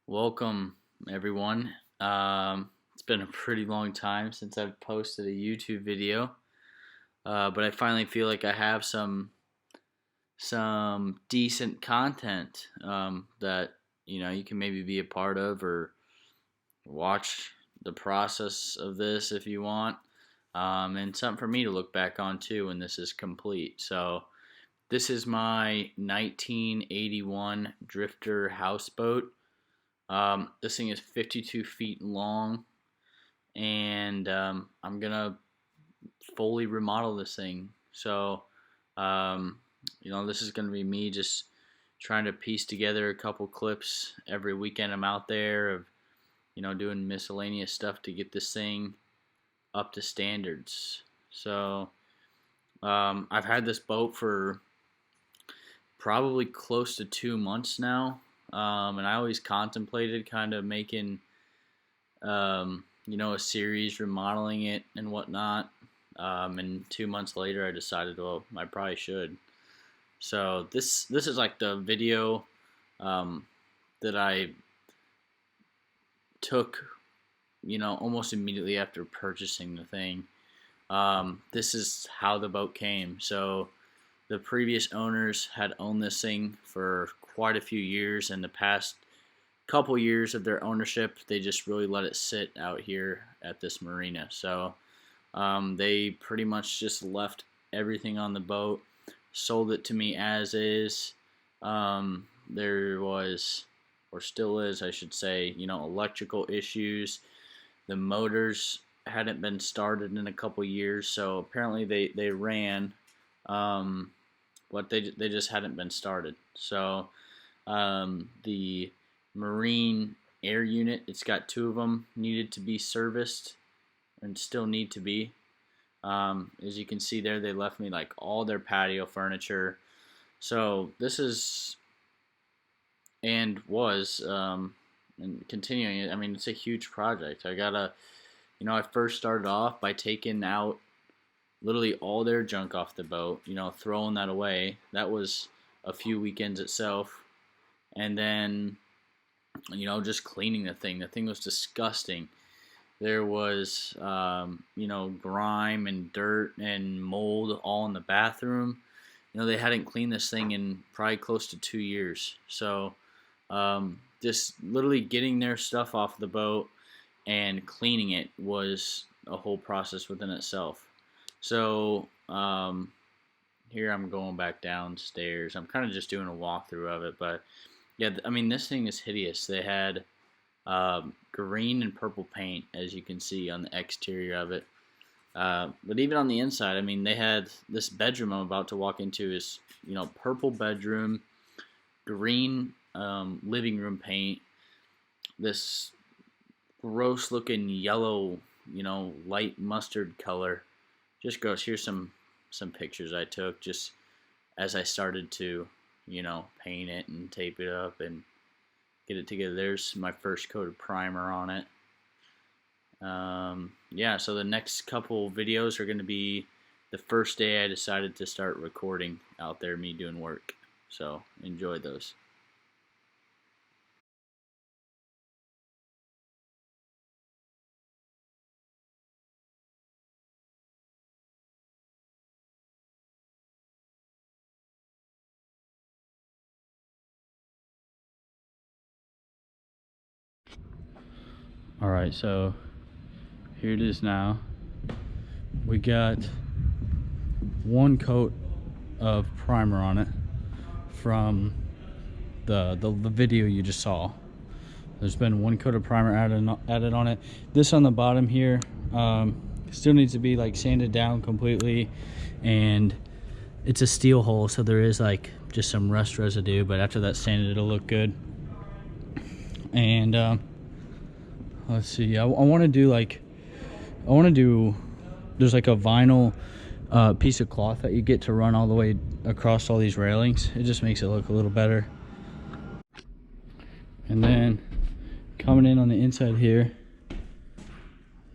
Welcome, everyone. It's been a pretty long time since I've posted a YouTube video, but I finally feel like I have some decent content that you can maybe be a part of or watch the process of this if you want, and something for me to look back on too when this is complete. So this is my 1981 Drifter houseboat. This thing is 52 feet long, and I'm gonna fully remodel this thing. So, um, this is gonna be me just trying to piece together a couple clips every weekend I'm out there of, doing miscellaneous stuff to get this thing up to standards. So, I've had this boat for probably close to 2 months now. And I always contemplated kind of making, a series remodeling it and whatnot. And 2 months later, I decided, well, I probably should. So this is like the video that I took, almost immediately after purchasing the thing. This is how the boat came. So the previous owners had owned this thing for quite a few years, and the past couple years of their ownership, they just really let it sit out here at this marina. So they pretty much just left everything on the boat, sold it to me as is. There was, or still is, I should say, electrical issues. The motors hadn't been started in a couple years, so apparently they ran, but they just hadn't been started. So the marine air unit, it's got two of them, needed to be serviced and still need to be. As you can see there, they left me like all their patio furniture. So this is and was and continuing it. I mean, it's a huge project. I first started off by taking out literally all their junk off the boat, throwing that away. That was a few weekends itself. And then, just cleaning the thing. The thing was disgusting. There was, grime and dirt and mold all in the bathroom. They hadn't cleaned this thing in probably close to 2 years. So, just literally getting their stuff off the boat and cleaning it was a whole process within itself. So here I'm going back downstairs. I'm kind of just doing a walkthrough of it, but yeah, I mean, this thing is hideous. They had green and purple paint, as you can see on the exterior of it. But even on the inside, I mean, they had this bedroom I'm about to walk into is, purple bedroom, green living room paint, this gross looking yellow, light mustard color. Just gross. Here's some pictures I took just as I started to, paint it and tape it up and get it together. There's my first coat of primer on it. Yeah, so the next couple videos are going to be the first day I decided to start recording out there, me doing work. So enjoy those. Alright, so here it is now. We got one coat of primer on it from the video you just saw. There's been one coat of primer added on it. This on the bottom here still needs to be like sanded down completely, and it's a steel hole, so there is like just some rust residue, but after that's sanded it'll look good. And let's see, I want to do there's like a vinyl piece of cloth that you get to run all the way across all these railings. It just makes it look a little better. And then coming in on the inside here,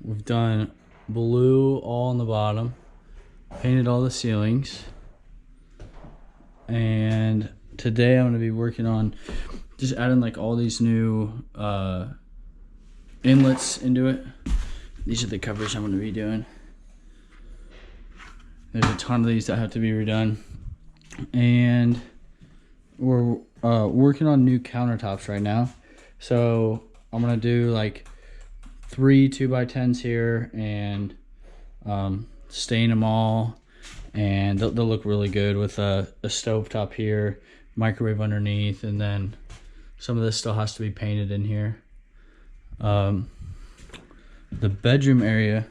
we've done blue all on the bottom, painted all the ceilings, and today I'm going to be working on just adding like all these new inlets into it. These are the covers I'm going to be doing. There's a ton of these that have to be redone, and we're working on new countertops right now. So I'm gonna do like 3 2x10s here and stain them all, and they'll look really good with a stovetop here, microwave underneath, and then some of this still has to be painted in here. The bedroom area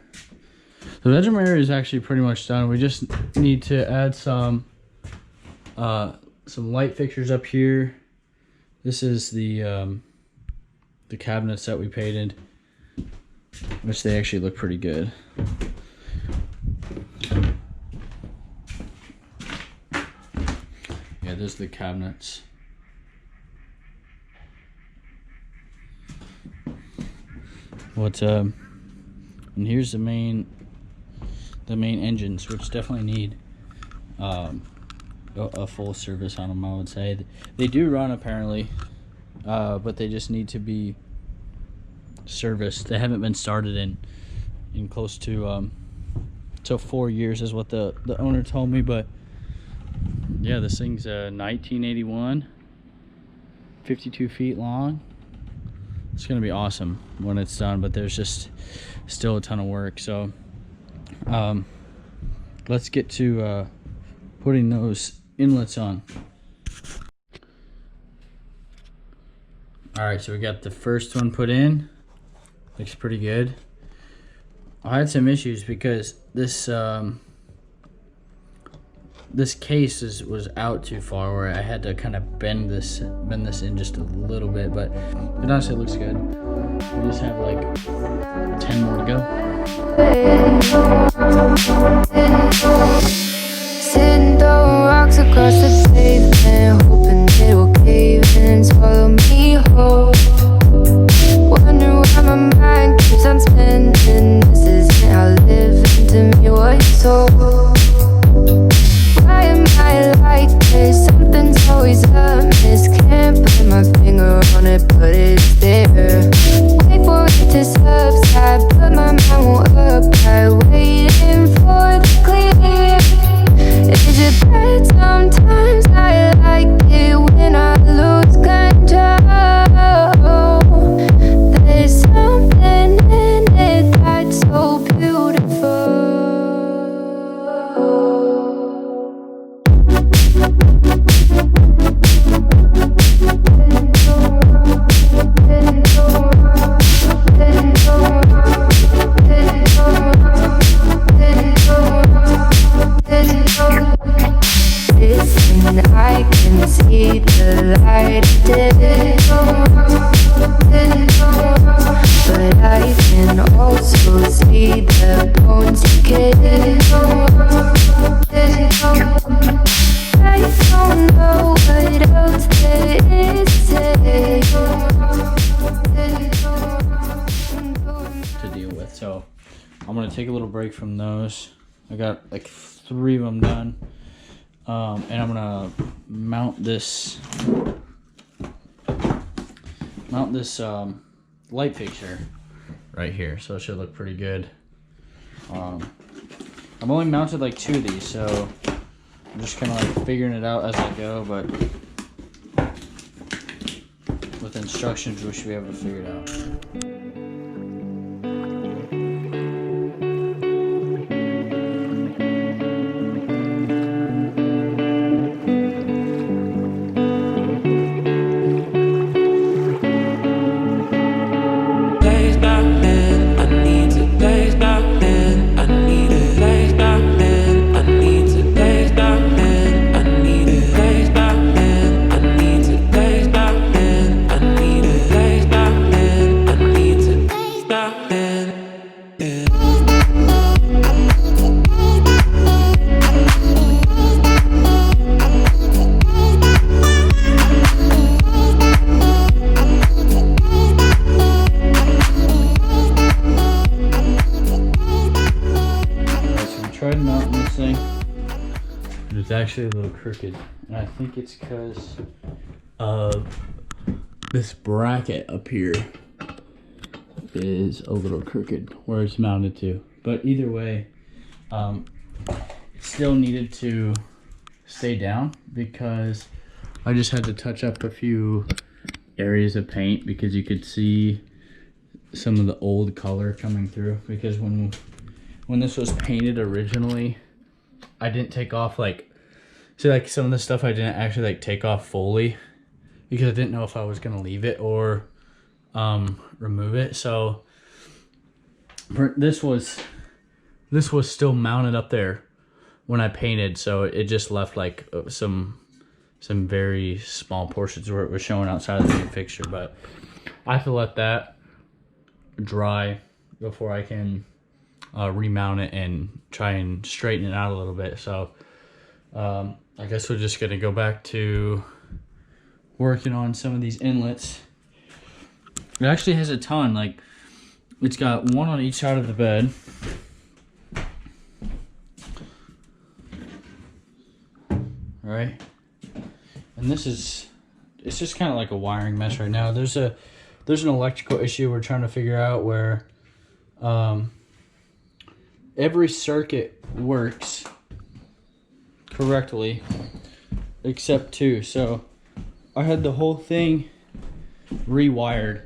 is actually pretty much done. We just need to add some light fixtures up here. This is the cabinets that we painted, which they actually look pretty good. Yeah, there's the cabinets. And here's the main engines, which definitely need a full service on them. I would say they do run apparently, but they just need to be serviced. They haven't been started in close to 4 years is what the owner told me. But yeah, this thing's 1981, 52 feet long. It's gonna be awesome when it's done, but there's just still a ton of work. So let's get to putting those inlets on. All right, so we got the first one put in. Looks pretty good. I had some issues because this this case was out too far, where I had to kind of bend this in just a little bit, but it honestly looks good. We just have like 10 more to go. Sitting throwing rocks across the pavement, hoping it will cave in and swallow me whole. Wonder why my mind keeps on spinning. This isn't how living to me was told. Why am I like this? Something's always amiss. Can't put my finger on it, but it's there. Wait for it to subside, but my mind won't apply. Waiting for the clear. Is it bad sometimes? I like it when I lose control. There's something in it that's so beautiful. Listen, I can see the light today, but I can also see the bones decay. I don't know what else there is to deal with. So I'm gonna take a little break from those. I got like 3 of them done, and I'm gonna mount this light fixture right here, so it should look pretty good. I've only mounted like 2 of these, so I'm just kind of like figuring it out as I go, but with instructions we should be able to figure it out. It's actually a little crooked, and I think it's because of this bracket up here is a little crooked where it's mounted to, but either way, it still needed to stay down because I just had to touch up a few areas of paint because you could see some of the old color coming through, because when this was painted originally, I didn't take off like some of the stuff I didn't actually like take off fully because I didn't know if I was gonna leave it or remove it. So this was still mounted up there when I painted, so it just left like some very small portions where it was showing outside of the main fixture. But I have to let that dry before I can remount it and try and straighten it out a little bit. So I guess we're just gonna go back to working on some of these inlets. It actually has a ton, like it's got one on each side of the bed. Right, and it's just kind of like a wiring mess right now. There's an electrical issue we're trying to figure out where every circuit works correctly except two. So I had the whole thing rewired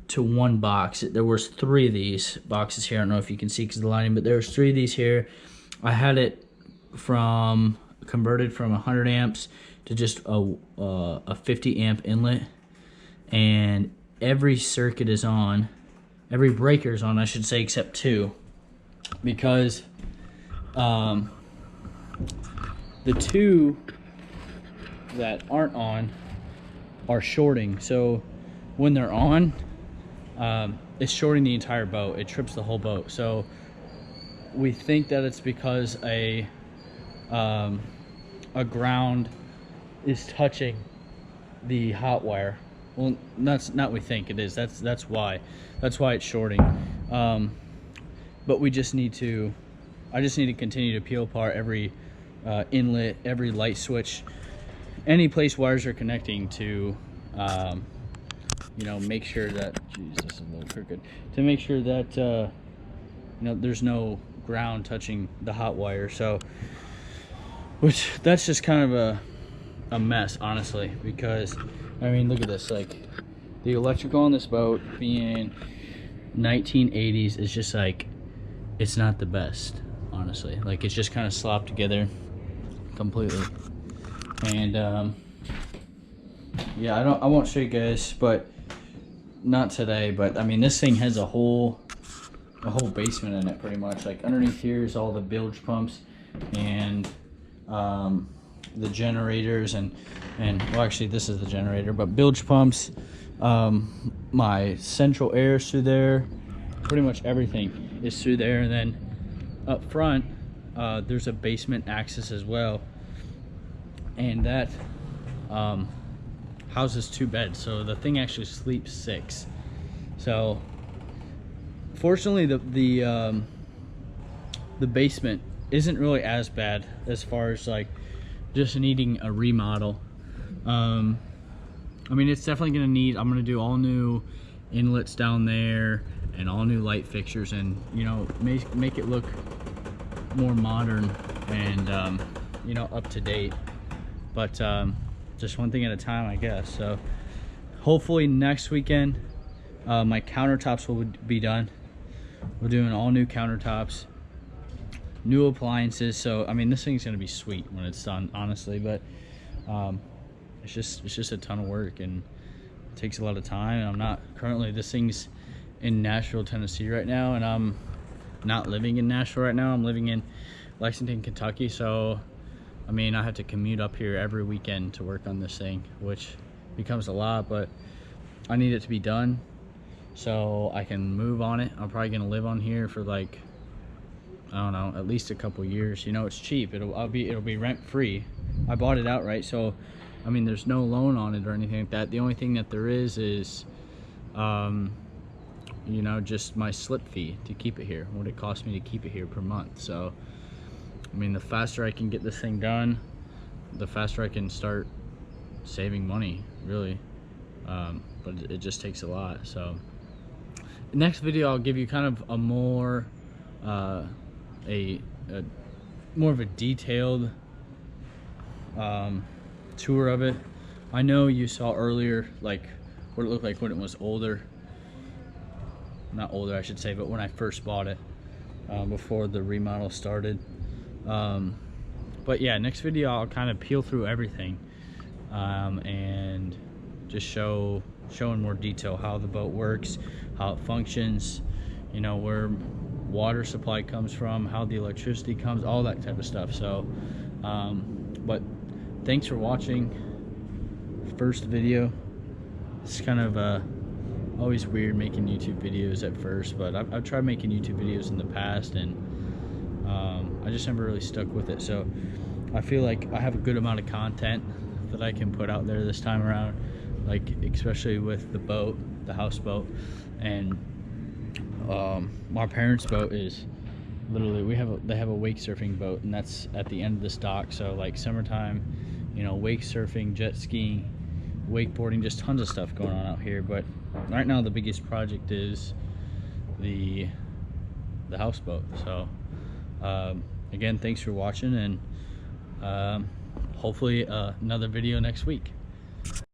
to one box. There was 3 of these boxes here. I don't know if you can see because of the lighting, but there was 3 of these here. I had it converted from 100 amps to just a 50 amp inlet, and every circuit is on, every breaker is on, I should say, except 2, because the 2 that aren't on are shorting. So when they're on, it's shorting the entire boat. It trips the whole boat. So we think that it's because a ground is touching the hot wire. Well, that's not we think it is. That's why it's shorting. But we just need to. I just need to continue to peel apart every inlet, every light switch, any place wires are connecting to. You know, make sure that. Geez, this is a little crooked. To make sure that you know, there's no ground touching the hot wire. So, which that's just kind of a mess, honestly, because I mean, look at this. Like, the electrical on this boat being 1980s is just like, it's not the best, honestly. Like, it's just kind of slopped together completely. And yeah, I won't show you guys, but not today. But I mean, this thing has a whole basement in it, pretty much. Like, underneath here is all the bilge pumps and the generators and well, actually this is the generator, but bilge pumps, my central air is through there, pretty much everything is through there. And then up front there's a basement access as well, and that houses 2 beds, so the thing actually sleeps 6. So fortunately the basement isn't really as bad as far as like just needing a remodel. I mean, it's definitely gonna need, I'm gonna do all new inlets down there and all new light fixtures, and you know, make it look more modern and you know, up to date. But just one thing at a time, I guess. So hopefully next weekend my countertops will be done. We're doing all new countertops, new appliances. So I mean, this thing's gonna be sweet when it's done, honestly. But it's just a ton of work and it takes a lot of time. And I'm not currently, this thing's in Nashville, Tennessee right now, and I'm not living in Nashville right now. I'm living in Lexington, Kentucky. So I mean, I have to commute up here every weekend to work on this thing, which becomes a lot, but I need it to be done so I can move on it. I'm probably gonna live on here for like, I don't know, at least a couple years. You know, it's cheap. It'll be rent free. I bought it outright, so I mean, there's no loan on it or anything like that. The only thing that there is you know, just my slip fee to keep it here, what it costs me to keep it here per month. So I mean, the faster I can get this thing done, the faster I can start saving money, really. But it just takes a lot. So next video I'll give you kind of a more more of a detailed tour of it. I know you saw earlier like what it looked like when it was older. Not older, I should say, but when I first bought it, before the remodel started. But yeah, next video I'll kind of peel through everything and just show in more detail how the boat works, how it functions, you know, where water supply comes from, how the electricity comes, all that type of stuff. So but thanks for watching. First video. It's kind of always weird making YouTube videos at first, but I've tried making YouTube videos in the past, and I just never really stuck with it. So I feel like I have a good amount of content that I can put out there this time around, like especially with the boat, the houseboat. And my parents' boat is literally, they have a wake surfing boat, and that's at the end of this dock. So like summertime, you know, wake surfing, jet skiing, wakeboarding, just tons of stuff going on out here. But right now the biggest project is the houseboat. So again, thanks for watching, and hopefully another video next week.